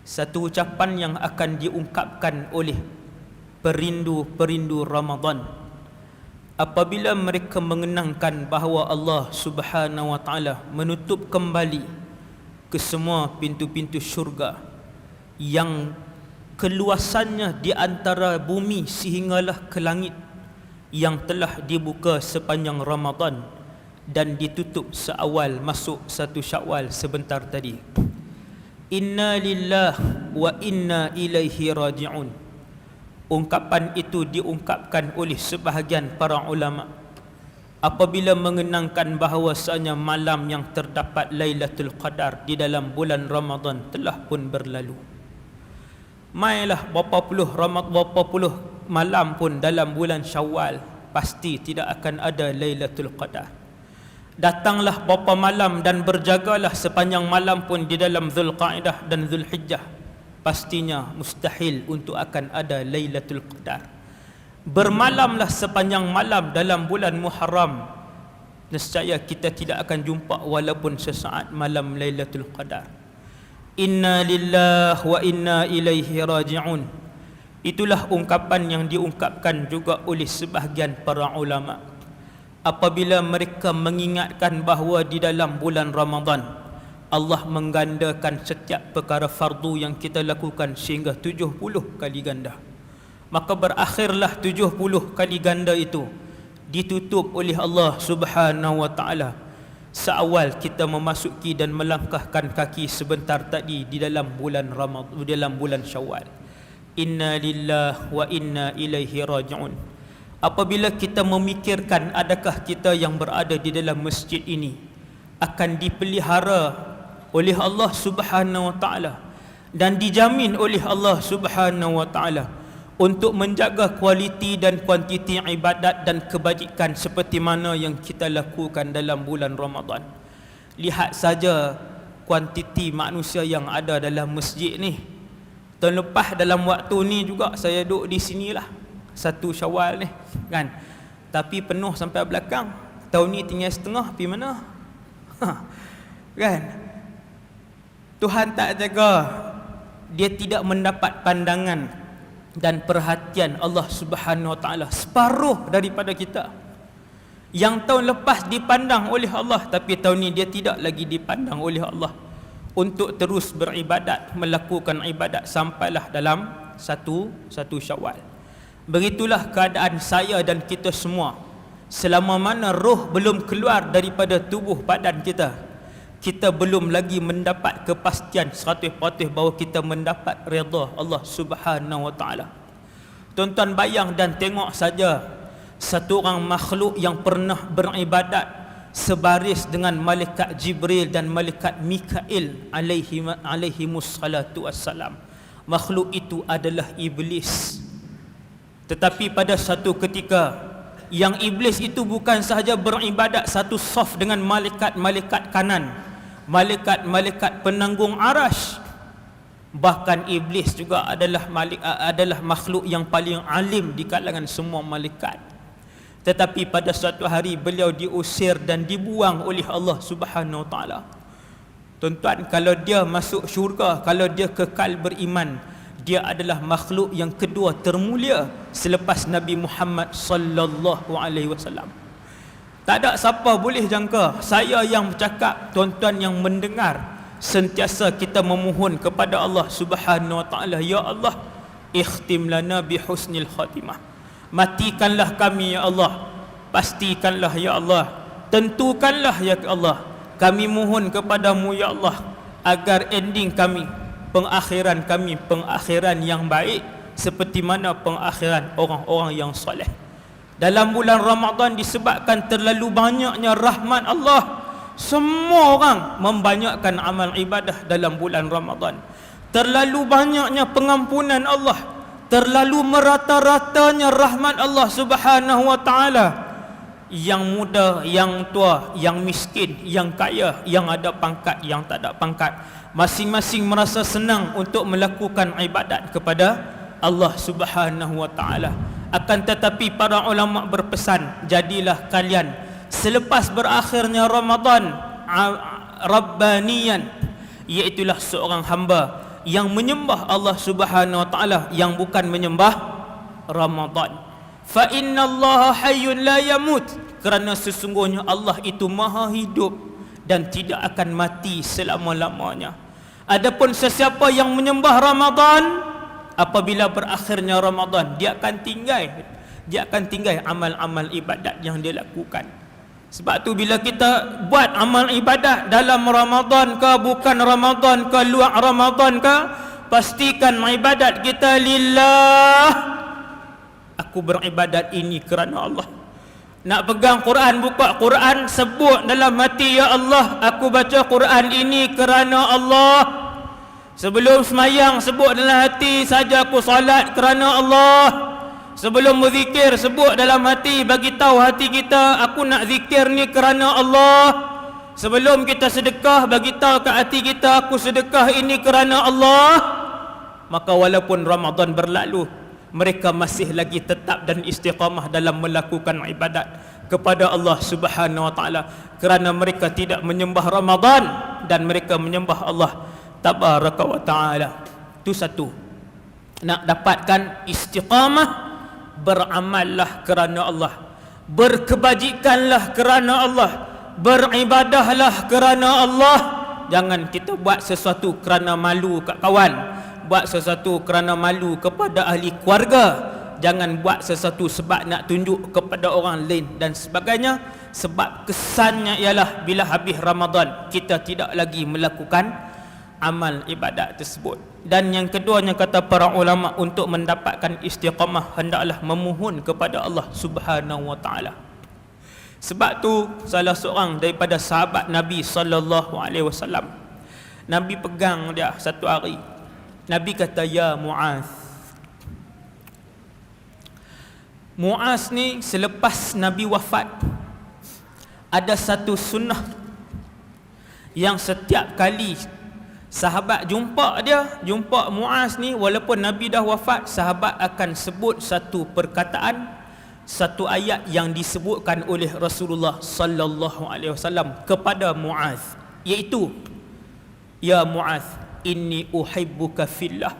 Satu ucapan yang akan diungkapkan oleh perindu-perindu Ramadan apabila mereka mengenangkan bahawa Allah Subhanahu wa taala menutup kembali ke semua pintu-pintu syurga yang keluasannya di antara bumi sehinggalah ke langit, yang telah dibuka sepanjang Ramadan dan ditutup seawal masuk satu Syawal sebentar tadi. Inna lillah wa inna ilaihi raji'un. Ungkapan itu diungkapkan oleh sebahagian para ulama apabila mengenangkan bahawasanya malam yang terdapat Lailatul Qadar di dalam bulan Ramadan telah pun berlalu. Mailah berapa puluh malam pun dalam bulan Syawal, pasti tidak akan ada Lailatul Qadar. Datanglah berapa malam dan berjagalah sepanjang malam pun di dalam Zulqa'dah dan Zulhijjah, pastinya mustahil untuk akan ada Lailatul Qadar. Bermalamlah sepanjang malam dalam bulan Muharram, nescaya kita tidak akan jumpa walaupun sesaat malam Lailatul Qadar. Inna lillahi wa inna ilaihi raji'un. Itulah ungkapan yang diungkapkan juga oleh sebahagian para ulama apabila mereka mengingatkan bahawa di dalam bulan Ramadan Allah menggandakan setiap perkara fardu yang kita lakukan sehingga 70 kali ganda. Maka berakhirlah 70 kali ganda itu ditutup oleh Allah Subhanahu wa taala seawal kita memasuki dan melangkahkan kaki sebentar tadi di dalam bulan Ramadan, di dalam bulan Syawal. Inna lillahi wa inna ilaihi raji'un. Apabila kita memikirkan adakah kita yang berada di dalam masjid ini akan dipelihara oleh Allah Subhanahu wa taala dan dijamin oleh Allah Subhanahu wa taala untuk menjaga kualiti dan kuantiti ibadat dan kebajikan seperti mana yang kita lakukan dalam bulan Ramadan. Lihat saja kuantiti manusia yang ada dalam masjid ni. Tahun lepas dalam waktu ni juga saya duduk di sinilah, satu Syawal ni kan, tapi penuh sampai belakang. Tahun ni tinggal setengah, pergi mana? Kan? Tuhan tak jaga, dia tidak mendapat pandangan dan perhatian Allah Subhanahu wa taala separuh daripada kita. Yang tahun lepas dipandang oleh Allah, tapi tahun ni dia tidak lagi dipandang oleh Allah untuk terus beribadat, melakukan ibadat sampailah dalam satu Syawal. Begitulah keadaan saya dan kita semua. Selama mana roh belum keluar daripada tubuh badan kita, kita belum lagi mendapat kepastian 100% bahawa kita mendapat redha Allah Subhanahu wa taala. Tuan-tuan bayang dan tengok saja satu orang makhluk yang pernah beribadat sebaris dengan malaikat Jibril dan malaikat Mikail alaihimus salatu wassalam. Makhluk itu adalah iblis. Tetapi pada satu ketika yang iblis itu bukan sahaja beribadat satu saf dengan malaikat-malaikat kanan, malaikat-malaikat penanggung arash, bahkan iblis juga adalah makhluk yang paling alim di kalangan semua malaikat. Tetapi pada suatu hari beliau diusir dan dibuang oleh Allah Subhanahu wa taala. Tuan-tuan, kalau dia masuk syurga, kalau dia kekal beriman, dia adalah makhluk yang kedua termulia selepas Nabi Muhammad sallallahu alaihi wasallam. Tak ada siapa boleh jangka, saya yang bercakap, tuan-tuan yang mendengar, sentiasa kita memohon kepada Allah Subhanahu wa taala, ya Allah, ikhtim lana bi husnil khatimah. Matikanlah kami ya Allah, pastikanlah ya Allah, tentukanlah ya Allah. Kami mohon kepadamu ya Allah agar ending kami, pengakhiran kami, pengakhiran yang baik seperti mana pengakhiran orang-orang yang soleh. Dalam bulan Ramadan disebabkan terlalu banyaknya rahmat Allah, semua orang membanyakkan amal ibadah dalam bulan Ramadan. Terlalu banyaknya pengampunan Allah, terlalu merata-ratanya rahmat Allah Subhanahu wa taala. Yang muda, yang tua, yang miskin, yang kaya, yang ada pangkat, yang tak ada pangkat, masing-masing merasa senang untuk melakukan ibadat kepada Allah Subhanahu wa taala. Akan tetapi para ulama berpesan, jadilah kalian selepas berakhirnya Ramadan rabbaniyan, iaitulah seorang hamba yang menyembah Allah Subhanahu wa taala, yang bukan menyembah Ramadan. Fa innallaha hayyun la yamut, kerana sesungguhnya Allah itu maha hidup dan tidak akan mati selama-lamanya. Adapun sesiapa yang menyembah Ramadan, apabila berakhirnya Ramadan, dia akan tinggal amal-amal ibadat yang dia lakukan. Sebab tu bila kita buat amal ibadat dalam Ramadan ke bukan Ramadan ke luar Ramadan ke, pastikan ibadat kita lillah. Aku beribadat ini kerana Allah. Nak pegang Quran, buka Quran, sebut dalam hati, ya Allah, aku baca Quran ini kerana Allah. Sebelum semayang, sebut dalam hati, saja aku salat kerana Allah. Sebelum berzikir, sebut dalam hati, bagi tahu hati kita, aku nak zikir ni kerana Allah. Sebelum kita sedekah, bagi tahu kat hati kita, aku sedekah ini kerana Allah. Maka walaupun Ramadan berlalu, mereka masih lagi tetap dan istiqamah dalam melakukan ibadat kepada Allah Subhanahu wa taala, kerana mereka tidak menyembah Ramadan dan mereka menyembah Allah Tabaraka wa taala. Itu satu. Nak dapatkan istiqamah, beramallah kerana Allah, berkebajikanlah kerana Allah, beribadahlah kerana Allah. Jangan kita buat sesuatu kerana malu kat kawan, buat sesuatu kerana malu kepada ahli keluarga, jangan buat sesuatu sebab nak tunjuk kepada orang lain dan sebagainya. Sebab kesannya ialah bila habis Ramadan, kita tidak lagi melakukan amal ibadat tersebut. Dan yang keduanya, kata para ulama, untuk mendapatkan istiqamah hendaklah memohon kepada Allah Subhanahu wa taala. Sebab tu salah seorang daripada sahabat Nabi sallallahu alaihi wasallam, Nabi pegang dia satu hari. Nabi kata, ya Muaz. Muaz ni selepas Nabi wafat, ada satu sunnah yang setiap kali sahabat jumpa Muaz ni, walaupun Nabi dah wafat, sahabat akan sebut satu perkataan, satu ayat yang disebutkan oleh Rasulullah sallallahu alaihi wasallam kepada Muaz, iaitu, ya Muaz, inni uhibbuka fillah.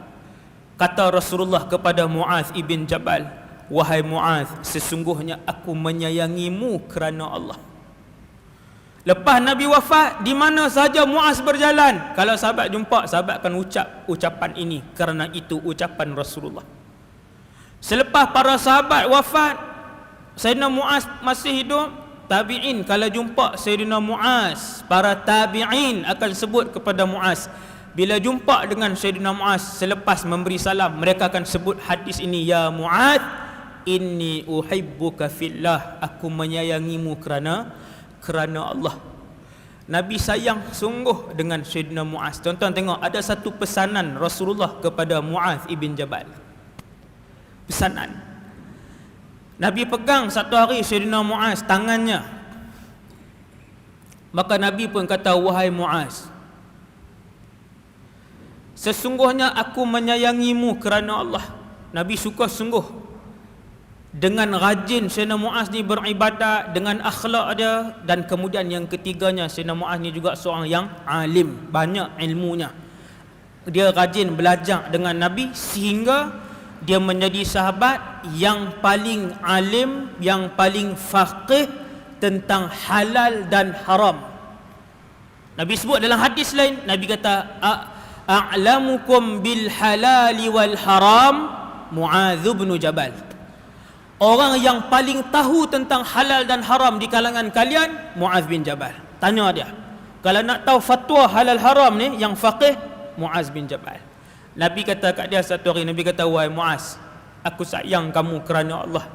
Kata Rasulullah kepada Muaz ibn Jabal, wahai Muaz, sesungguhnya aku menyayangimu kerana Allah. Lepas Nabi wafat, di mana saja Muaz berjalan, kalau sahabat jumpa, sahabat akan ucap ucapan ini, kerana itu ucapan Rasulullah. Selepas para sahabat wafat, Sayyidina Muaz masih hidup, tabi'in kalau jumpa Sayyidina Muaz, para tabi'in akan sebut kepada Muaz. Bila jumpa dengan Sayyidina Muaz selepas memberi salam, mereka akan sebut hadis ini, ya Muaz, inni uhibbuka fillah, aku menyayangimu kerana Allah. Nabi sayang sungguh dengan Sayyidina Muaz. Tuan-tuan tengok, ada satu pesanan Rasulullah kepada Muaz ibn Jabal. Pesanan. Nabi pegang satu hari Sayyidina Muaz tangannya. Maka Nabi pun kata, wahai Muaz, sesungguhnya aku menyayangimu kerana Allah. Nabi suka sungguh dengan rajin Sayyidina Muaz ni beribadat, dengan akhlak dia. Dan kemudian yang ketiganya, Sayyidina Muaz ni juga seorang yang alim, banyak ilmunya. Dia rajin belajar dengan Nabi sehingga dia menjadi sahabat yang paling alim, yang paling faqih tentang halal dan haram. Nabi sebut dalam hadis lain, Nabi kata, a'lamukum bil halali wal haram Muaz bin Jabal. Orang yang paling tahu tentang halal dan haram di kalangan kalian, Muaz bin Jabal. Tanya dia. Kalau nak tahu fatwa halal haram ni, yang faqih, Muaz bin Jabal. Nabi kata kat dia satu hari, Nabi kata, wahai Muaz, aku sayang kamu kerana Allah.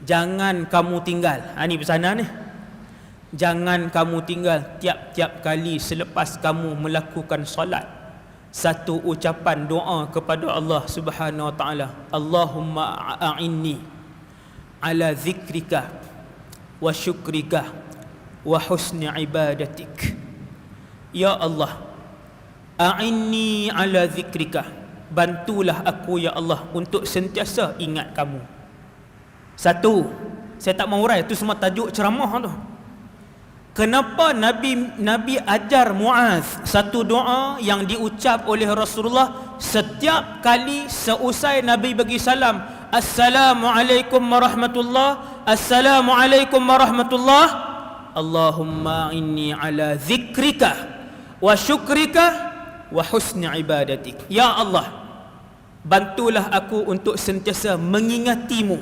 Jangan kamu tinggal. Ini pesanan ni. Jangan kamu tinggal tiap-tiap kali selepas kamu melakukan solat, satu ucapan doa kepada Allah Subhanahu wa taala, Allahumma a'inni ala zikrika wa syukrika wa husni ibadatik. Ya Allah, a'inni ala zikrika, bantulah aku ya Allah untuk sentiasa ingat kamu. Satu, saya tak mau urai, itu semua tajuk ceramah tu. Kenapa Nabi ajar Muaz satu doa yang diucap oleh Rasulullah setiap kali seusai Nabi bagi salam, Assalamualaikum warahmatullah, Assalamualaikum warahmatullah, Allahumma inni ala zikrika wa syukrika wa husni ibadatik. Ya Allah, bantulah aku untuk sentiasa mengingatimu.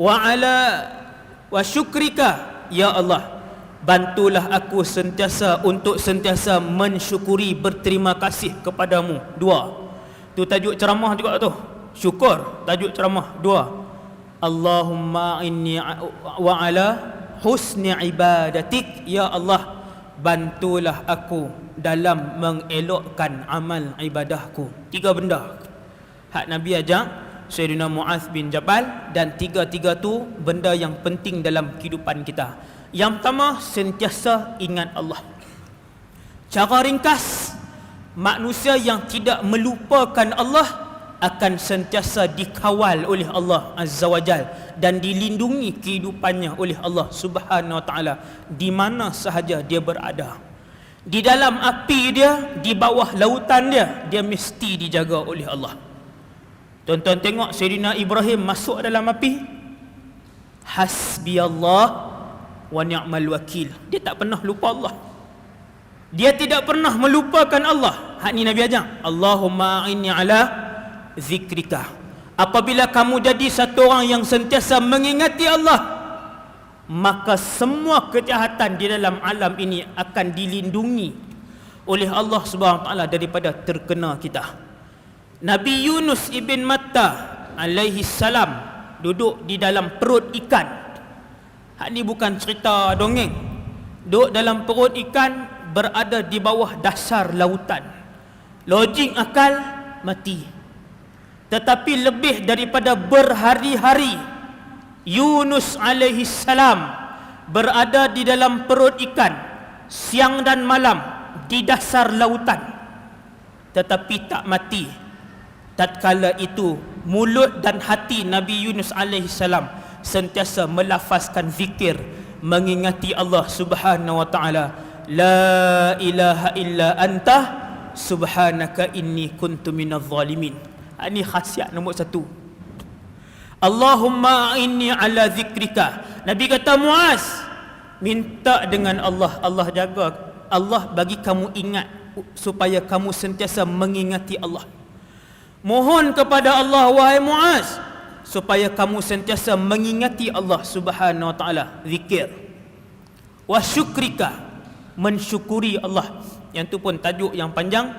Wa syukrika, ya Allah, bantulah aku sentiasa untuk sentiasa mensyukuri, berterima kasih kepadamu. Dua. Tu tajuk ceramah juga tu. Syukur, tajuk ceramah. Dua. Allahumma inni wa ala husni ibadatik, ya Allah, bantulah aku dalam mengelokkan amal ibadahku. Tiga benda hak Nabi ajak Sayyidina Muaz bin Jabal, dan tiga-tiga tu benda yang penting dalam kehidupan kita. Yang pertama, sentiasa ingat Allah. Cara ringkas, manusia yang tidak melupakan Allah akan sentiasa dikawal oleh Allah Azza wa Jal dan dilindungi kehidupannya oleh Allah Subhanahu wa Ta'ala di mana sahaja dia berada. Di dalam api dia, di bawah lautan dia mesti dijaga oleh Allah. Tuan-tuan tengok Sayyidina Ibrahim masuk dalam api, hasbiyallah wa ni'mal wakil. Dia tak pernah lupa Allah. Dia tidak pernah melupakan Allah. Hak ni Nabi ajak, Allahumma inni ala zikrika. Apabila kamu jadi satu orang yang sentiasa mengingati Allah, maka semua kejahatan di dalam alam ini akan dilindungi oleh Allah Subhanahu wa Ta'ala daripada terkena kita. Nabi Yunus ibn Matta alaihi salam duduk di dalam perut ikan. Hak ni bukan cerita dongeng. Duduk dalam perut ikan, berada di bawah dasar lautan. Logik akal mati. Tetapi lebih daripada berhari-hari, Yunus alaihi salam berada di dalam perut ikan siang dan malam di dasar lautan, tetapi tak mati. Tatkala itu mulut dan hati Nabi Yunus alaihi salam sentiasa melafazkan zikir, mengingati Allah Subhanahu wa Ta'ala. La ilaha illa anta subhanaka inni kuntu minadh zalimin. Ini khasiat nombor satu. Allahumma inni ala zikrika. Nabi kata, Muaz, minta dengan Allah, Allah jaga, Allah bagi kamu ingat supaya kamu sentiasa mengingati Allah. Mohon kepada Allah, wahai Muaz, supaya kamu sentiasa mengingati Allah Subhanahu wa Ta'ala. Zikir. Wa syukrika, mensyukuri Allah. Yang tu pun tajuk yang panjang.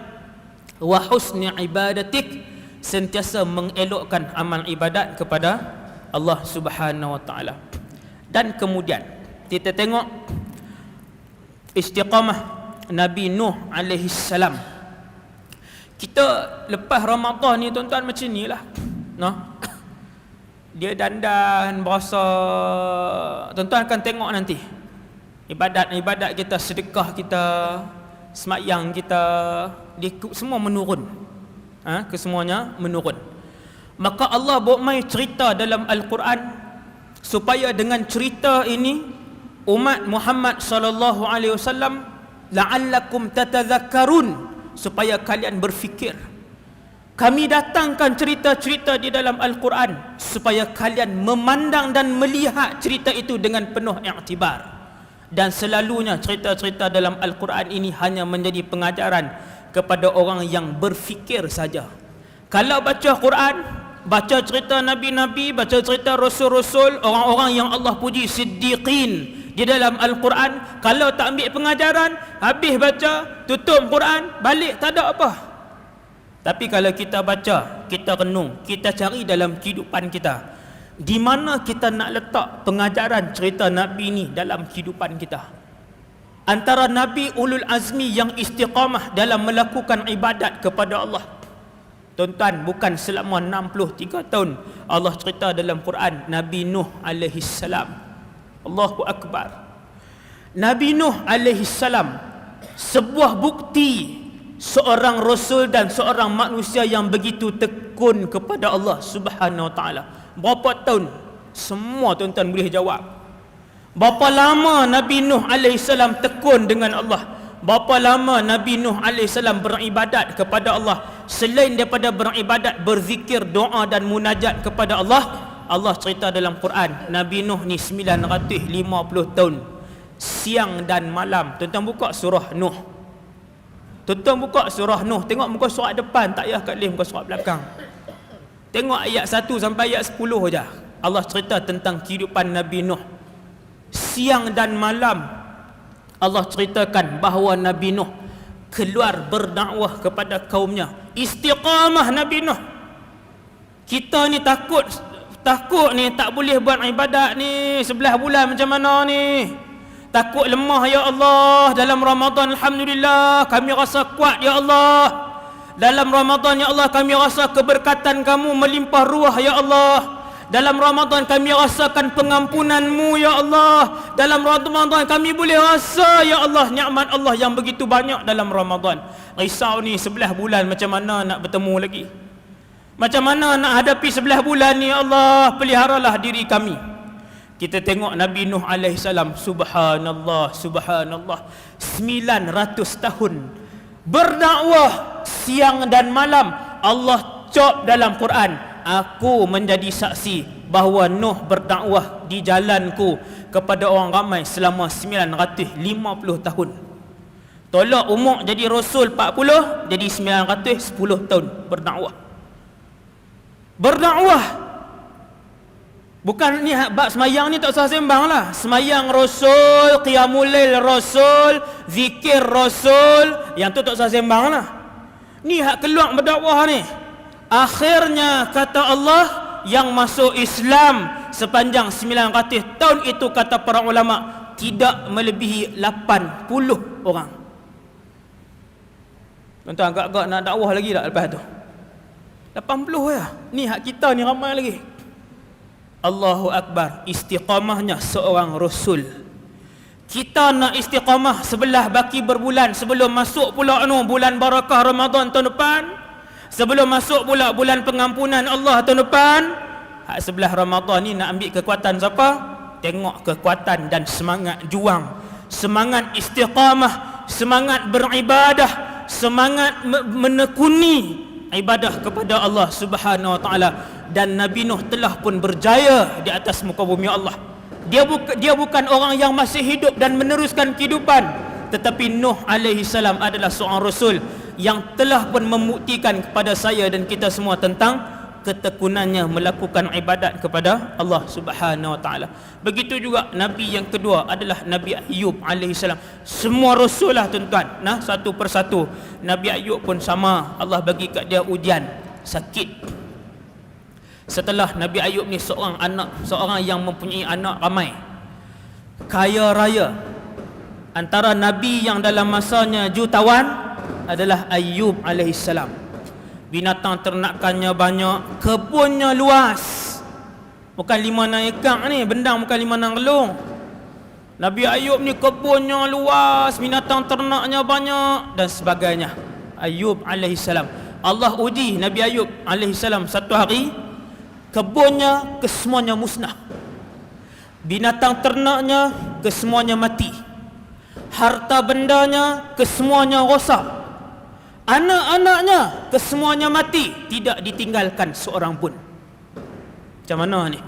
Wa husni ibadatik, sentiasa mengelokkan amal ibadat kepada Allah Subhanahu wa Ta'ala. Dan kemudian kita tengok istiqamah Nabi Nuh alaihi salam. Kita lepas Ramadan ni tuan-tuan macam ni lah, no? Dia dandan, berasa. Tuan-tuan akan tengok nanti ibadat-ibadat kita, sedekah kita, semayang kita, dia semua menurun. Kesemuanya menurun. Maka Allah buat mai cerita dalam Al-Quran supaya dengan cerita ini umat Muhammad sallallahu alaihi wasallam la'allakum tatadhakkarun, supaya kalian berfikir. Kami datangkan cerita-cerita di dalam Al-Quran supaya kalian memandang dan melihat cerita itu dengan penuh iktibar. Dan selalunya cerita-cerita dalam Al-Quran ini hanya menjadi pengajaran kepada orang yang berfikir saja. Kalau baca Quran, baca cerita Nabi-Nabi, baca cerita Rasul-Rasul, orang-orang yang Allah puji, Siddiqin di dalam Al-Quran, kalau tak ambil pengajaran, habis baca, tutup Quran, balik tak ada apa. Tapi kalau kita baca, kita renung, kita cari dalam kehidupan kita, di mana kita nak letak pengajaran cerita Nabi ni dalam kehidupan kita. Antara Nabi Ulul Azmi yang istiqamah dalam melakukan ibadat kepada Allah. Tuan-tuan, bukan selama 63 tahun Allah cerita dalam Quran Nabi Nuh alaihi salam. Allahu Akbar. Nabi Nuh alaihi salam, sebuah bukti seorang rasul dan seorang manusia yang begitu tekun kepada Allah Subhanahu wa Ta'ala. Berapa tahun? Semua tuan-tuan boleh jawab. Berapa lama Nabi Nuh AS tekun dengan Allah? Berapa lama Nabi Nuh AS beribadat kepada Allah? Selain daripada beribadat, berzikir, doa dan munajat kepada Allah. Allah cerita dalam Quran, Nabi Nuh ni 950 tahun siang dan malam. Tuan-tuan buka surah Nuh. Tuan-tuan buka surah Nuh, tengok muka surat depan, tak payah kat muka surat belakang. Tengok ayat 1 sampai ayat 10 je. Allah cerita tentang kehidupan Nabi Nuh. Siang dan malam Allah ceritakan bahawa Nabi Nuh keluar berdakwah kepada kaumnya. Istiqamah Nabi Nuh. Kita ni takut ni tak boleh buat ibadat ni 11 bulan macam mana ni. Takut lemah ya Allah. Dalam Ramadan alhamdulillah kami rasa kuat ya Allah. Dalam Ramadan ya Allah kami rasa keberkatan kamu melimpah ruah ya Allah. Dalam Ramadan kami rasakan pengampunan-Mu ya Allah. Dalam Ramadan kami boleh rasa ya Allah nikmat Allah yang begitu banyak dalam Ramadan. Risau ni 11 bulan macam mana nak bertemu lagi? Macam mana nak hadapi 11 bulan ni ya Allah? Peliharalah diri kami. Kita tengok Nabi Nuh AS, subhanallah, subhanallah, 900 tahun berdakwah siang dan malam. Allah cop dalam Quran, aku menjadi saksi bahawa Nuh berdakwah di jalanku kepada orang ramai selama 950 tahun. Tolak umur jadi Rasul 40, jadi 910 tahun berdakwah. Berdakwah. Bukan ni bab semayang ni tak usah sembang lah. Semayang Rasul, qiyamul lail Rasul, zikir Rasul, yang tu tak usah sembang lah. Ni hak keluar berdakwah ni. Akhirnya kata Allah, yang masuk Islam sepanjang 900 tahun itu kata para ulama tidak melebihi 80 orang. Tuan-tuan agak-agak nak dakwah lagi tak lepas tu? 80 ya. Ni hak kita ni ramai lagi. Allahu Akbar. Istiqamahnya seorang Rasul. Kita nak istiqamah sebelah baki berbulan sebelum masuk pula bulan barakah Ramadan tahun depan. Sebelum masuk pula bulan pengampunan Allah tahun depan. Hak sebelah Ramadan ni nak ambil kekuatan siapa? Tengok kekuatan dan semangat juang, semangat istiqamah, semangat beribadah, semangat menekuni ibadah kepada Allah Subhanahu Wa Taala. Dan Nabi Nuh telah pun berjaya di atas muka bumi Allah. Dia bukan orang yang masih hidup dan meneruskan kehidupan, tetapi Nuh alaihi salam adalah seorang Rasul yang telah pun membuktikan kepada saya dan kita semua tentang ketekunannya melakukan ibadat kepada Allah Subhanahu Wa Taala. Begitu juga Nabi yang kedua adalah Nabi Ayub alaihi salam. Semua rasul lah tuan-tuan, satu persatu. Nabi Ayub pun sama, Allah bagi kat dia ujian, sakit. Setelah Nabi Ayub ni seorang yang mempunyai anak ramai, kaya raya. Antara nabi yang dalam masanya jutawan adalah Ayub alaihissalam. Binatang ternakannya banyak, kebunnya luas. Bukan 5-6 ekar ni, bendang bukan 5-6 relung. Nabi Ayub ni kebunnya luas, binatang ternaknya banyak dan sebagainya. Ayub alaihissalam. Allah uji Nabi Ayub alaihissalam satu hari, kebunnya kesemuanya musnah. Binatang ternaknya kesemuanya mati. Harta bendanya kesemuanya rosak. Anak-anaknya kesemuanya mati, tidak ditinggalkan seorang pun. Macam mana ni?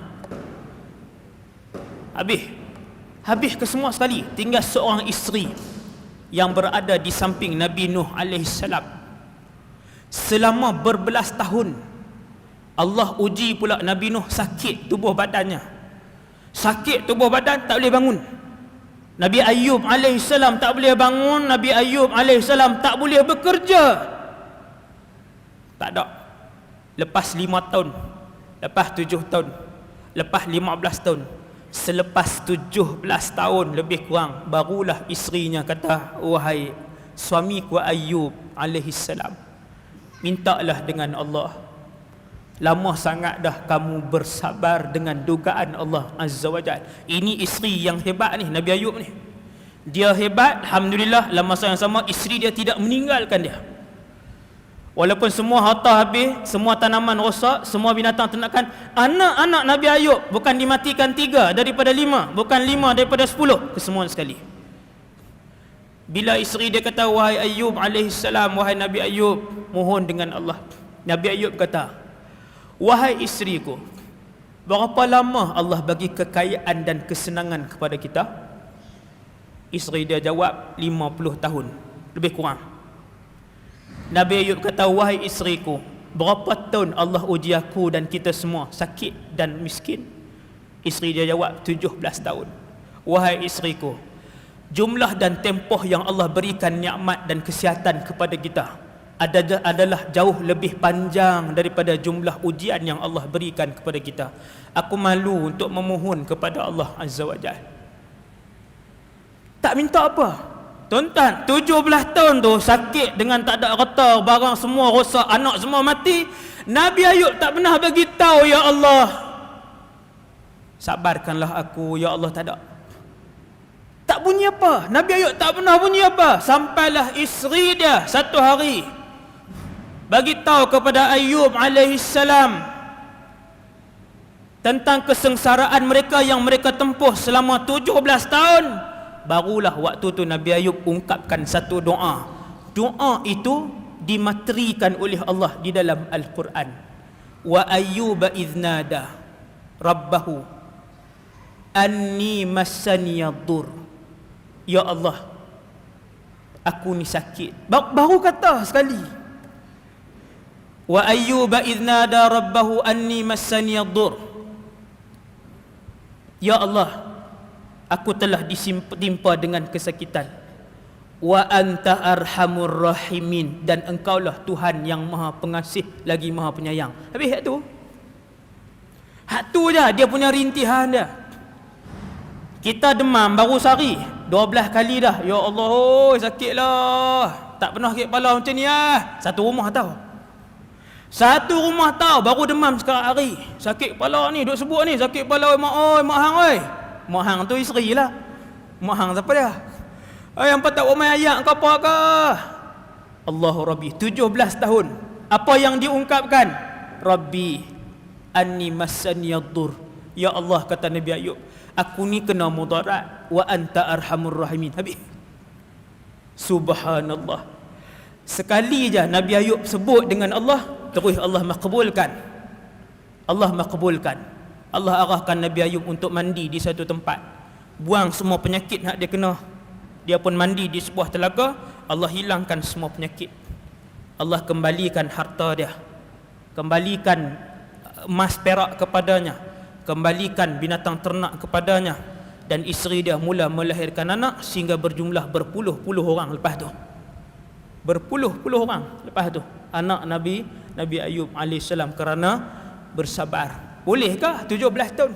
Habis kesemua sekali. Tinggal seorang isteri yang berada di samping Nabi Nuh alaihissalam. Selama berbelas tahun Allah uji pula Nabi Nuh, sakit tubuh badannya. Sakit tubuh badan, tak boleh bangun. Nabi Ayub alaihissalam tak boleh bangun. Nabi Ayub alaihissalam tak boleh bekerja. Tak ada. Lepas 5 tahun, lepas 7 tahun, lepas 15 tahun, selepas 17 tahun lebih kurang, barulah isterinya kata, wahai suamiku Ayub alaihissalam, mintalah dengan Allah. Lama sangat dah kamu bersabar dengan dugaan Allah Azza wa Jalla. Ini isteri yang hebat ni, Nabi Ayub ni. Dia hebat, alhamdulillah. Dalam masa yang sama isteri dia tidak meninggalkan dia. Walaupun semua harta habis, semua tanaman rosak, semua binatang ternakan, anak-anak Nabi Ayub bukan dimatikan 3 daripada 5, bukan 5 daripada 10, kesemuaan sekali. Bila isteri dia kata, wahai Ayub alaihissalam, wahai Nabi Ayub, mohon dengan Allah. Nabi Ayub kata, wahai isteriku, berapa lama Allah bagi kekayaan dan kesenangan kepada kita? Isteri dia jawab, 50 tahun, lebih kurang. Nabi Ayub kata, wahai isteriku, berapa tahun Allah uji aku dan kita semua sakit dan miskin? Isteri dia jawab, 17 tahun. Wahai isteriku, jumlah dan tempoh yang Allah berikan nikmat dan kesihatan kepada kita adalah jauh lebih panjang daripada jumlah ujian yang Allah berikan kepada kita. Aku malu untuk memohon kepada Allah Azza wa Jalla. Tak minta apa. Tuan-tuan, 17 tahun tu sakit dengan tak ada harta, barang semua rosak, anak semua mati. Nabi Ayub tak pernah bagi tahu, ya Allah, sabarkanlah aku, ya Allah, tak ada. Tak bunyi apa. Nabi Ayub tak pernah bunyi apa. Sampailah isteri dia satu hari bagi tahu kepada Ayub alaihissalam tentang kesengsaraan mereka yang mereka tempuh selama 17 tahun. Barulah waktu tu Nabi Ayub ungkapkan satu doa. Doa itu dimaterikan oleh Allah di dalam Al-Quran. Wa ayyuba idznada rabbahu anni massaniyaddur. Ya Allah, aku ni sakit. Baru kata sekali. Wa ayyuba idznada rabbahu anni massaniyaddur. Ya Allah, aku telah ditimpa dengan kesakitan. Wa anta arhamur rahimin, dan engkaulah Tuhan yang maha pengasih lagi maha penyayang. Habis hak tu je dia punya rintihan dia. Kita demam baru sehari 12 kali dah. Ya Allah, sakitlah. Tak pernah sakit kepala macam ni lah. Satu rumah tahu baru demam sekarang hari. Sakit kepala ni, duk sebut ni, sakit kepala, mak hang oi. Mak hang tu isteri lah. Mak hang siapa dia? Yang patut umai ayat ke apa ke? Allahu Rabbi, 17 tahun. Apa yang diungkapkan? Rabbi anni massaniyaddur. Ya Allah, kata Nabi Ayub, aku ni kena mudarat. Wa anta arhamur rahimin. Habis. Subhanallah. Sekali je Nabi Ayub sebut dengan Allah, terus Allah makbulkan. Allah arahkan Nabi Ayub untuk mandi di satu tempat. Buang semua penyakit yang dia kena. Dia pun mandi di sebuah telaga. Allah hilangkan semua penyakit. Allah kembalikan harta dia. Kembalikan emas perak kepadanya. Kembalikan binatang ternak kepadanya. Dan isteri dia mula melahirkan anak sehingga berjumlah berpuluh-puluh orang lepas tu. Berpuluh-puluh orang lepas tu. Anak Nabi Ayub alaihissalam kerana bersabar. Bolehkah 17 tahun?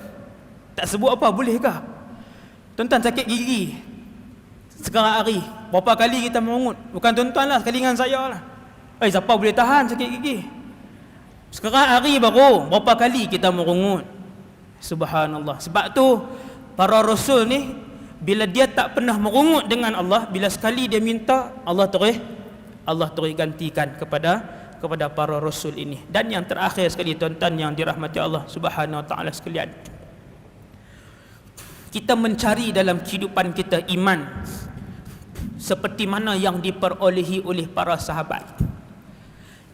Tak sebut apa, bolehkah? Tuan-tuan sakit gigi sekarang hari, berapa kali kita mengungut? Bukan tuan-tuan lah, sekali dengan saya lah. Siapa boleh tahan sakit gigi? Sekarang hari baru, berapa kali kita mengungut? Subhanallah. Sebab tu para rasul ni, bila dia tak pernah mengungut dengan Allah, bila sekali dia minta, Allah terus gantikan kepada para rasul ini. Dan yang terakhir sekali, tuan-tuan yang dirahmati Allah Subhanahu wa taala sekalian, kita mencari dalam kehidupan kita iman seperti mana yang diperolehi oleh para sahabat.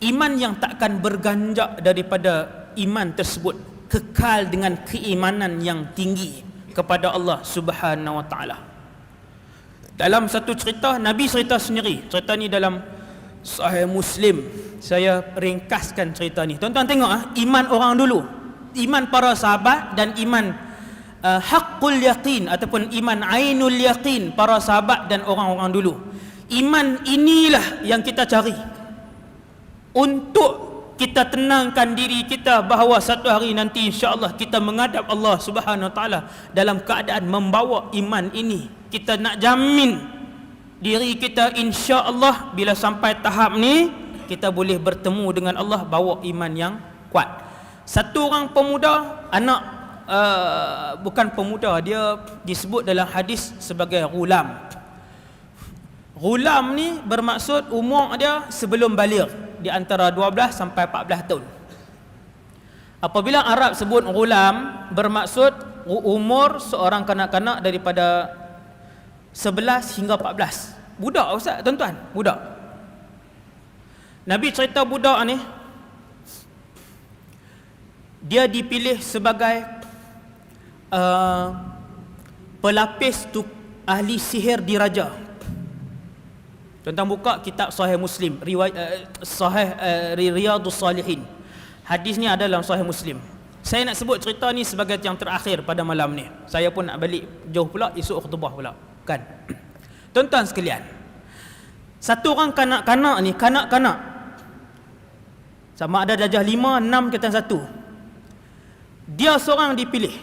Iman yang takkan berganjak daripada iman tersebut, kekal dengan keimanan yang tinggi kepada Allah Subhanahu wa taala. Dalam satu cerita, Nabi cerita sendiri. Cerita ni dalam Sahih Muslim. Saya ringkaskan cerita ni. Tuan-tuan tengok iman orang dulu, iman para sahabat, dan iman haqqul yaqin ataupun iman ainul yaqin para sahabat dan orang-orang dulu. Iman inilah yang kita cari untuk kita tenangkan diri kita bahawa satu hari nanti insya-Allah kita menghadap Allah Subhanahu wa taala dalam keadaan membawa iman ini. Kita nak jamin diri kita insya-Allah bila sampai tahap ni kita boleh bertemu dengan Allah bawa iman yang kuat. Satu orang pemuda, anak bukan pemuda, dia disebut dalam hadis sebagai ghulam. Ghulam ni bermaksud umur dia sebelum baligh. di antara 12 sampai 14 tahun. Apabila Arab sebut ghulam, bermaksud umur seorang kanak-kanak daripada 11 hingga 14. Budak ustaz, tuan-tuan, budak. Nabi cerita budak ni dia dipilih sebagai pelapis ahli sihir diraja. Tuan-tuan buka kitab Sahih Muslim, riwayat Sahih Riyadhus Salihin. Hadis ni ada dalam Sahih Muslim. Saya nak sebut cerita ni sebagai yang terakhir pada malam ni. Saya pun nak balik jauh pula, esok khutbah pula, kan? Tuan-tuan sekalian, satu orang kanak-kanak ni, kanak-kanak sama ada darjah 5, 6 kata 1. Dia seorang dipilih.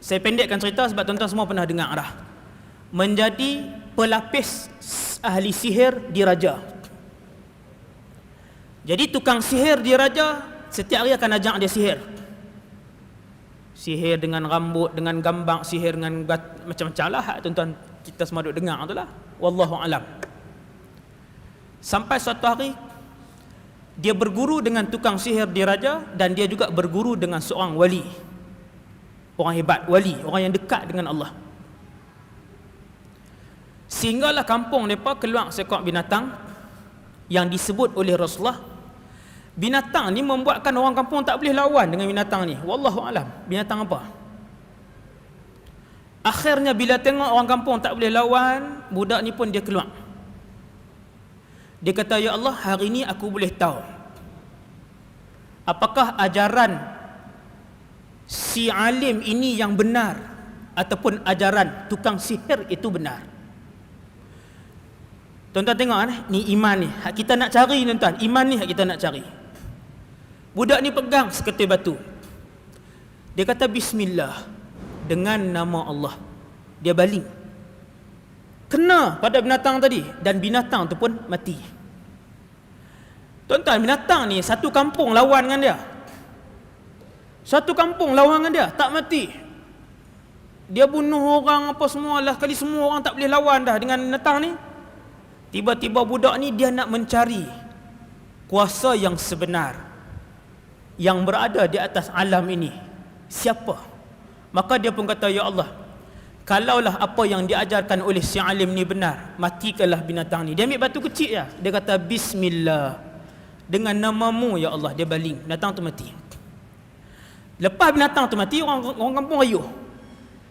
Saya pendekkan cerita sebab tuan-tuan semua pernah dengar dah. Menjadi pelapis ahli sihir diraja. Jadi tukang sihir diraja setiap hari akan ajak dia sihir. Sihir dengan rambut, dengan gambang, sihir dengan macam-macam lah, tuan-tuan kita semua duk dengar tu lah. Wallahu alam. Sampai suatu hari dia berguru dengan tukang sihir diraja, dan dia juga berguru dengan seorang wali. Orang hebat, wali, orang yang dekat dengan Allah. Sehinggalah kampung mereka keluar seekor binatang yang disebut oleh Rasulullah. Binatang ni membuatkan orang kampung tak boleh lawan dengan binatang ni. Wallahu alam, binatang apa? Akhirnya bila tengok orang kampung tak boleh lawan, budak ni pun dia keluar. Dia kata, ya Allah, hari ni aku boleh tahu apakah ajaran si alim ini yang benar ataupun ajaran tukang sihir itu benar. Tuan-tuan tengok ni iman ni hak kita nak cari, tuan-tuan. Iman ni hak kita nak cari. Budak ni pegang seketul batu. Dia kata bismillah, dengan nama Allah. Dia baling, kena pada binatang tadi, dan binatang tu pun mati. Tuan-tuan, binatang ni satu kampung lawan dengan dia. Satu kampung lawan dengan dia, tak mati. Dia bunuh orang apa semualah, kali semua orang tak boleh lawan dah dengan binatang ni. Tiba-tiba budak ni dia nak mencari kuasa yang sebenar yang berada di atas alam ini. Siapa? Maka dia pun kata, ya Allah, kalaulah apa yang diajarkan oleh si alim ni benar, matikanlah binatang ni. Dia ambil batu kecil je. Dia kata bismillah, dengan namamu ya Allah. Dia baling, binatang tu mati. Lepas binatang tu mati, orang kampung ayuh.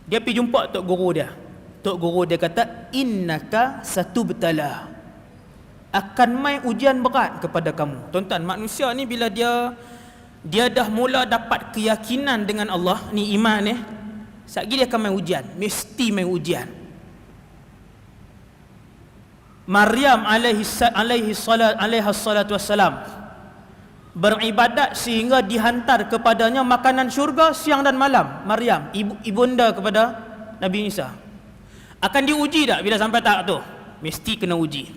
Dia pergi jumpa tok guru dia. Tok guru dia kata, innaka satubtala, akan mai ujian berat kepada kamu. Tuan-tuan, manusia ni bila dia dah mula dapat keyakinan dengan Allah, ni iman ni, sekali dia akan main ujian, mesti main ujian. Maryam alaihi salatu wassalam beribadat sehingga dihantar kepadanya makanan syurga siang dan malam. Maryam, ibunda kepada Nabi Isa, akan diuji tak bila sampai tahap tu? Mesti kena uji.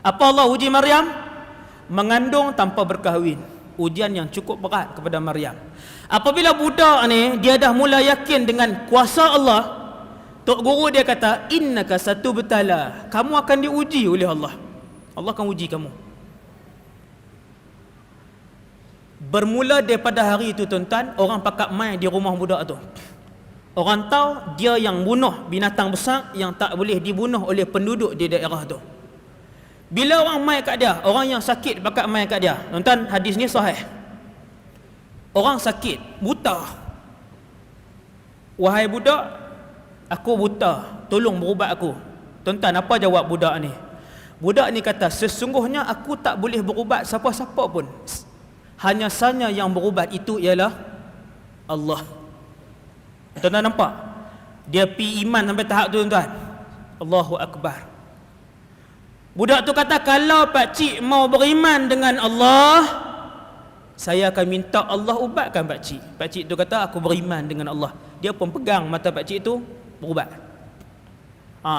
Apa Allah uji Maryam? Mengandung tanpa berkahwin. Ujian yang cukup berat kepada Maryam. Apabila budak ni dia dah mula yakin dengan kuasa Allah, tok guru dia kata, innaka satubtala, kamu akan diuji oleh Allah. Allah akan uji kamu. Bermula daripada hari itu, tuan-tuan, orang pakat main di rumah budak tu. Orang tahu dia yang bunuh binatang besar yang tak boleh dibunuh oleh penduduk di daerah tu. Bila orang main kat dia, orang yang sakit pakat main kat dia. Tuan-tuan, hadis ni sahih. Orang sakit, buta. Wahai budak, aku buta, tolong berubat aku. Tuan-tuan, apa jawab budak ni? Budak ni kata, sesungguhnya aku tak boleh berubat siapa-siapa pun. Hanya saja yang berubat itu ialah Allah. Tuan-tuan nampak? Dia pi iman sampai tahap tu, tuan-tuan. Allahu Akbar. Budak tu kata, kalau pakcik mau beriman dengan Allah, saya akan minta Allah ubatkan pakcik. Pakcik tu kata, aku beriman dengan Allah. Dia pun pegang mata pakcik tu, berubat.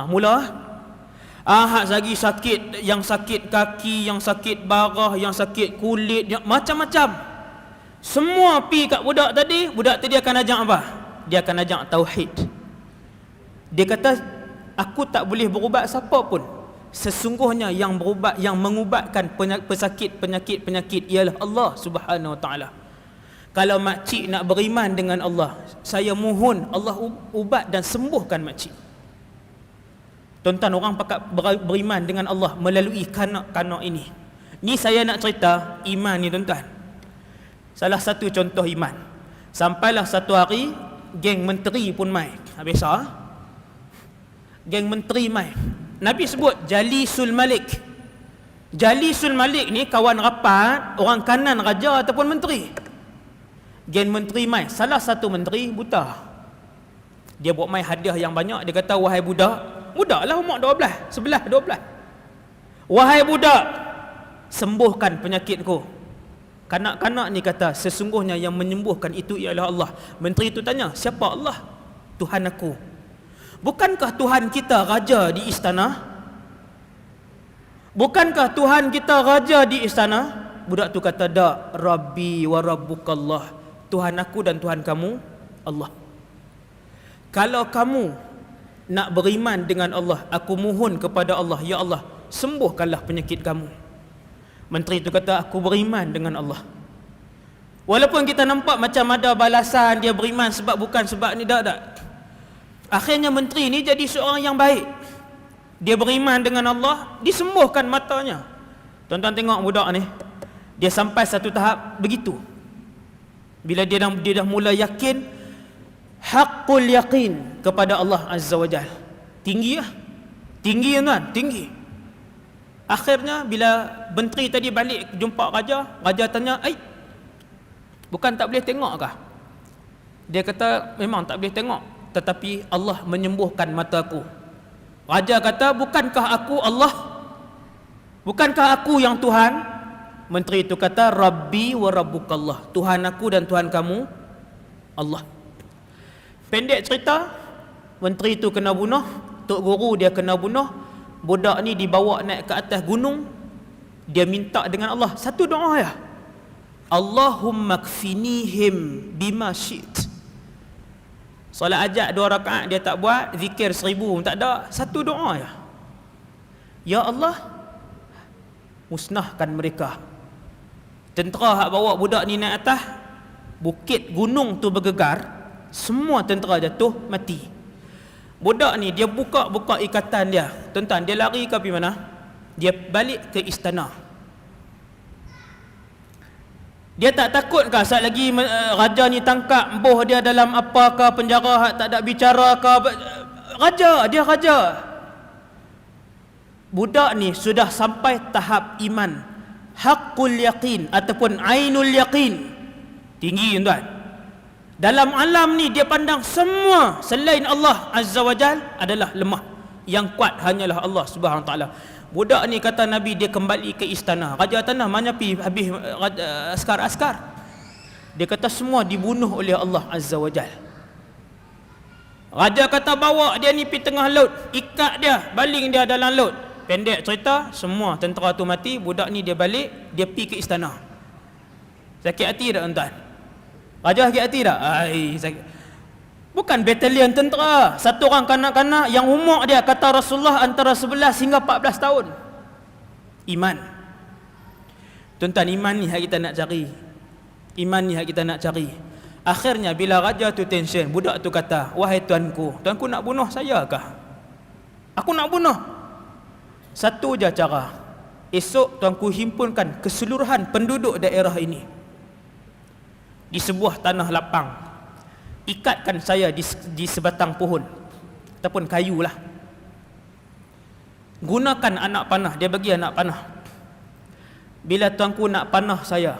Mula. Hak lagi sakit, yang sakit kaki, yang sakit barah, yang sakit kulit, yang macam-macam. Semua pi kat budak tadi. Budak tadi akan ajak apa? Dia akan ajak tauhid. Dia kata, aku tak boleh berubat siapa pun. Sesungguhnya yang berubat, yang mengubatkan penyakit-penyakit ialah Allah Subhanahu wa taala. Kalau makcik nak beriman dengan Allah, saya mohon Allah ubat dan sembuhkan makcik. Tuan-tuan, orang pakat beriman dengan Allah melalui kanak-kanak ini. Ni saya nak cerita iman ni, tuan-tuan. Salah satu contoh iman. Sampailah satu hari geng menteri pun mai. Biasa geng menteri mai. Nabi sebut Jalisul Malik. Jalisul Malik ni kawan rapat orang kanan raja ataupun menteri. Geng menteri mai. Salah satu menteri buta. Dia buat mai hadiah yang banyak. Dia kata, wahai budak, budaklah umur 12, 11, 12. Wahai budak, sembuhkan penyakitku. Kanak-kanak ni kata, sesungguhnya yang menyembuhkan itu ialah Allah. Menteri itu tanya, siapa Allah? Tuhan aku. Bukankah Tuhan kita raja di istana? Bukankah Tuhan kita raja di istana? Budak tu kata, dak, Rabbi wa rabbukallah. Tuhan aku dan Tuhan kamu Allah. Kalau kamu nak beriman dengan Allah, aku mohon kepada Allah, ya Allah, sembuhkanlah penyakit kamu. Menteri itu kata, aku beriman dengan Allah. Walaupun kita nampak macam ada balasan dia beriman sebab bukan sebab ni, tak. Akhirnya menteri ni jadi seorang yang baik. Dia beriman dengan Allah, disembuhkan matanya. Tuan-tuan tengok budak ni, dia sampai satu tahap begitu. Bila dia dah mula yakin, haqqul yaqin kepada Allah Azza wa Jal. Tinggi lah. Tinggi, tuan, tinggi. Akhirnya bila menteri tadi balik jumpa raja, raja tanya, bukan tak boleh tengok kah? Dia kata, memang tak boleh tengok, tetapi Allah menyembuhkan mataku. Raja kata, bukankah aku Allah? Bukankah aku yang Tuhan? Menteri itu kata, Rabbi wa rabbukallah. Tuhan aku dan Tuhan kamu Allah. Pendek cerita, menteri itu kena bunuh, tok guru dia kena bunuh, budak ni dibawa naik ke atas gunung. Dia minta dengan Allah satu doa ya, Allahumma kfinihim bima syi't. Solat ajak 2 rakaat dia tak buat, zikir 1000 tak ada, satu doa ya, ya Allah, musnahkan mereka. Tentera hak bawa budak ni naik atas, bukit gunung tu bergegar, semua tentera jatuh mati. Budak ni dia buka ikatan dia. Tuan-tuan, dia lari ke mana? Dia balik ke istana. Dia tak takut kah saat lagi raja ni tangkap boh dia dalam apakah penjara tak ada bicara ke? Raja, dia raja. Budak ni sudah sampai tahap iman haqqul yaqin ataupun ainul yaqin. Tinggi, tuan. Dalam alam ni dia pandang semua selain Allah Azza wa Jal adalah lemah. Yang kuat hanyalah Allah Subhanahu wa taala. Budak ni kata Nabi, dia kembali ke istana. Raja tanah, mana pi habis askar-askar? Dia kata semua dibunuh oleh Allah Azza wa Jal. Raja kata bawa dia ni pi tengah laut, ikat dia, baling dia dalam laut. Pendek cerita, semua tentera tu mati. Budak ni dia balik, dia pi ke istana. Sakit hati tak, tuan-tuan? Raja sakit hati tak? Sakit. Bukan batalion tentera, satu orang kanak-kanak yang umur dia kata Rasulullah antara 11 hingga 14 tahun. Iman. Tuan-tuan, iman ni yang kita nak cari. Iman ni yang kita nak cari. Akhirnya bila raja tu tension, budak tu kata, wahai tuanku nak bunuh saya kah? Aku nak bunuh. Satu je cara. Esok tuanku himpunkan keseluruhan penduduk daerah ini di sebuah tanah lapang. Ikatkan saya di sebatang pohon ataupun kayu lah. Gunakan anak panah. Dia bagi anak panah. Bila tuanku nak panah saya,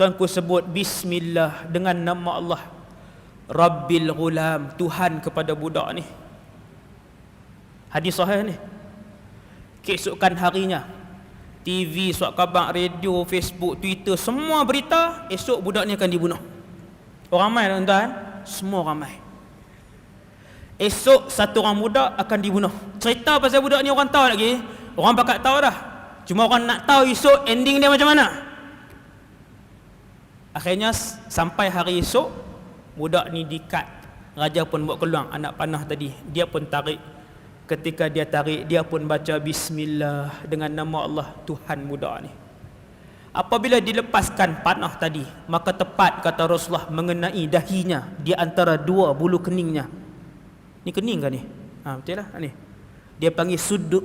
tuanku sebut Bismillah dengan nama Allah, Rabbil Ghulam, Tuhan kepada budak ni. Hadis sahih ni. Keesokan harinya, TV, surat khabar, radio, Facebook, Twitter, semua berita, esok budak ni akan dibunuh. Orang ramai, tuan-tuan, semua ramai. Esok satu orang budak akan dibunuh. Cerita pasal budak ni orang tahu lagi. Orang bakat tahu dah. Cuma orang nak tahu esok ending dia macam mana. Akhirnya sampai hari esok, budak ni dikat. Raja pun buat keluar anak panah tadi. Dia pun tarik. Ketika dia tarik, dia pun baca bismillah dengan nama Allah Tuhan budak ni. Apabila dilepaskan panah tadi, maka tepat kata Rasulullah mengenai dahinya di antara dua bulu keningnya. Ni kening ke ni? Betul lah ni. Dia panggil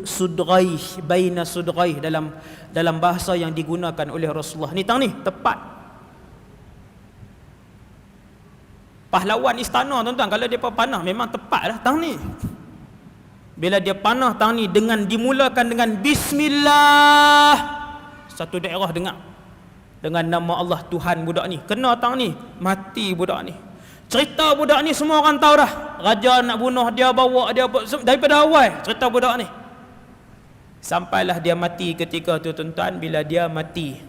sudraih, baina sudraih dalam bahasa yang digunakan oleh Rasulullah. Ni tang ni tepat. Pahlawan istana tuan-tuan, kalau dia panah memang tepat lah tang ni. Bila dia panah tang ni dengan dimulakan dengan bismillah, satu daerah dengar dengan nama Allah Tuhan budak ni, kena tang ni, mati budak ni. Cerita budak ni semua orang tahu dah. Raja nak bunuh dia, bawa dia daripada awal cerita budak ni. Sampailah dia mati ketika tu tuan-tuan. Bila dia mati,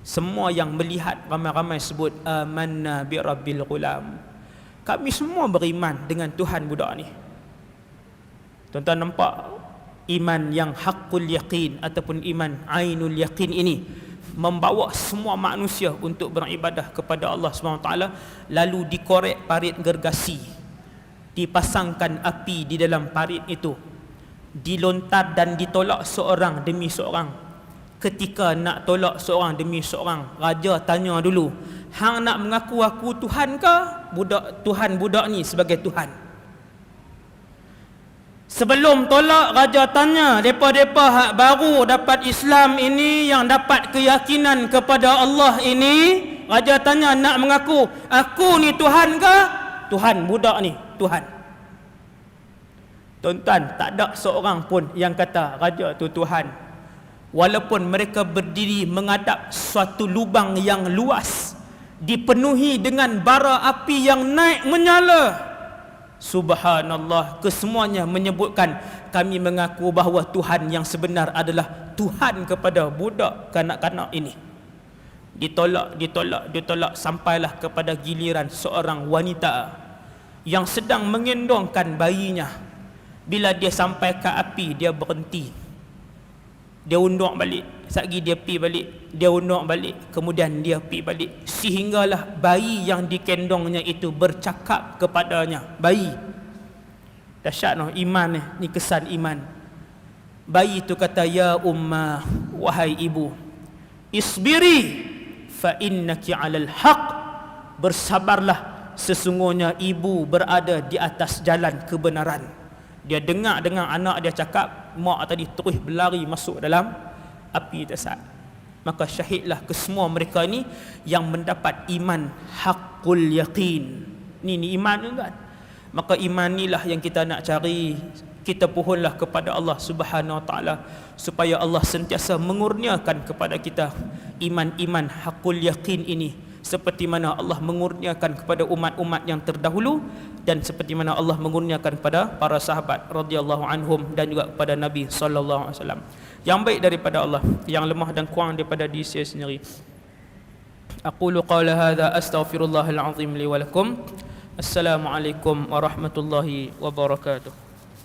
semua yang melihat ramai-ramai sebut amanna bi rabbil ghulam. Kami semua beriman dengan Tuhan budak ni. Tuan-tuan nampak iman yang haqqul yaqin ataupun iman ainul yaqin ini membawa semua manusia untuk beribadah kepada Allah SWT. Lalu dikorek parit gergasi, dipasangkan api di dalam parit itu, dilontar dan ditolak seorang demi seorang. Ketika nak tolak seorang demi seorang, raja tanya dulu, hang nak mengaku aku Tuhan ke? Tuhan budak ni sebagai Tuhan. Sebelum tolak, raja tanya, depa-depa hak baru dapat Islam ini, yang dapat keyakinan kepada Allah ini, raja tanya nak mengaku aku ni Tuhan ke? Tuhan budak ni Tuhan. Tuan-tuan, tak ada seorang pun yang kata raja tu Tuhan, walaupun mereka berdiri menghadap suatu lubang yang luas, dipenuhi dengan bara api yang naik menyala. Subhanallah, kesemuanya menyebutkan kami mengaku bahawa Tuhan yang sebenar adalah Tuhan kepada budak kanak-kanak ini. Ditolak sampailah kepada giliran seorang wanita yang sedang mengendongkan bayinya. Bila dia sampai ke api, dia berhenti. Dia undur balik, sekali dia pi balik, dia undur balik, kemudian dia pi balik, sehinggalah bayi yang dikendongnya itu bercakap kepadanya. Bayi, dahsyat noh iman ni kesan iman. Bayi itu kata, ya ummah, wahai ibu, isbiri fa innaki 'alal haq, bersabarlah, sesungguhnya ibu berada di atas jalan kebenaran. Dia dengar anak dia cakap, mak tadi terus berlari masuk dalam api tersat. Maka syahidlah kesemua mereka ni yang mendapat iman haqqul yaqin. Ni iman tuan. Maka iman inilah yang kita nak cari. Kita pohonlah kepada Allah Subhanahu Wa Taala supaya Allah sentiasa mengurniakan kepada kita iman-iman haqqul yaqin ini, seperti mana Allah mengurniakan kepada umat-umat yang terdahulu, dan seperti mana Allah mengurniakan kepada para sahabat radhiyallahu anhum, dan juga kepada Nabi sallallahu alaihi wasallam. Yang baik daripada Allah, yang lemah dan kurang daripada diri saya sendiri. Aqulu qala hadza astaghfirullahal azim li wa lakum. Assalamualaikum warahmatullahi wabarakatuh.